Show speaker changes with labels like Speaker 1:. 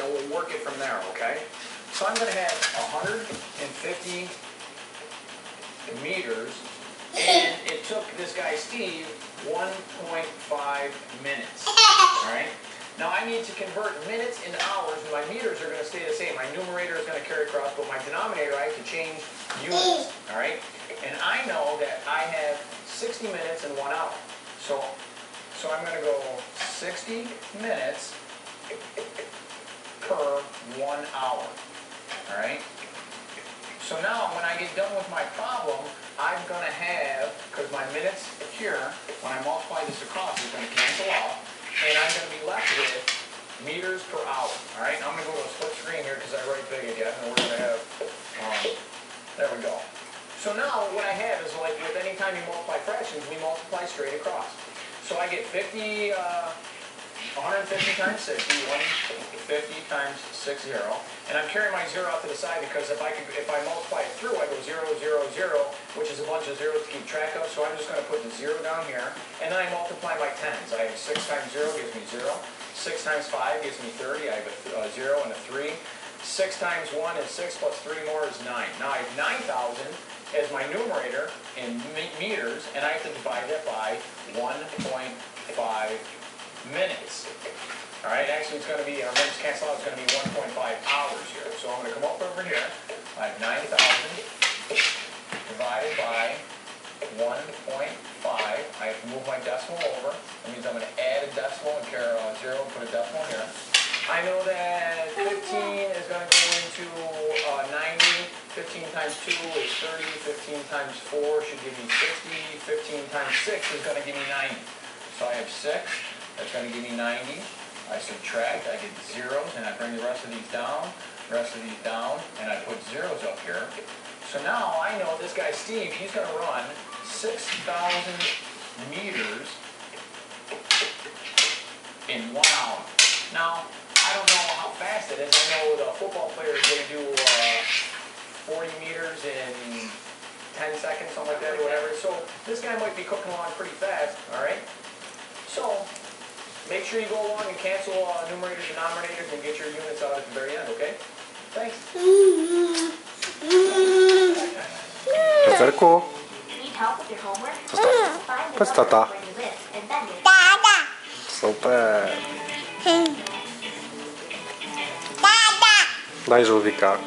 Speaker 1: and we'll work it from there, okay? So I'm going to have 150 meters, and it took this guy Steve 1.5 minutes, all right? Now I need to convert minutes into hours, and my meters are going to stay the same. My numerator is going to carry across, but my denominator I have to change units, all right? And I know that I have 60 minutes in 1 hour. So I'm going to go 60 minutes per 1 hour, all right? So now when I get done with my problem, I'm going to have, because my minutes here, when I multiply this across, is going to cancel off, and I'm going to be left with meters per hour, all right? Now I'm going to go to a split screen here because I write big again, and we're going to have, there we go. So now what I have is, like with any time you multiply fractions, we multiply straight across. So I get 150 times 60, 150 times 60, and I'm carrying my 0 out to the side because if I multiply it through, I go 0, 0, 0, which is a bunch of zeros to keep track of. So I'm just going to put the 0 down here, and then I multiply by tens. I have 6 times 0 gives me 0. 6 times 5 gives me 30. I have a 0 and a 3. 6 times 1 is 6 plus 3 more is 9. Now I have 9,000 as my numerator in meters, and I have to divide that by 1.5 minutes. All right, actually it's going to be, our minutes cancel out, it's going to be 1.5 hours here. So I'm going to come up over here. I have 9,000 divided by 1.5. I have to move my decimal over. That means I'm going to add a decimal and carry a 0 and put a decimal here. I know that 15 is going to go into 90. 15 times 2 is 30. 15 times 4 should give me 60. 15 times 6 is going to give me 90. So I have 6. That's going to give me 90. I subtract, I get zeros, and I bring the rest of these down, and I put zeros up here. So now I know this guy Steve, he's going to run 6,000 meters in 1 hour. Now, I don't know how fast it is. I know the football players, they do 40 meters in 10 seconds, something like that, or whatever. So this guy might be cooking along pretty fast, all right? So make sure you go along and cancel numerators and denominators and get your units out at the very end, okay? Thanks.
Speaker 2: Marcelku?
Speaker 3: Need help with your homework?
Speaker 2: Chodź tata. Super. Daj żółwika.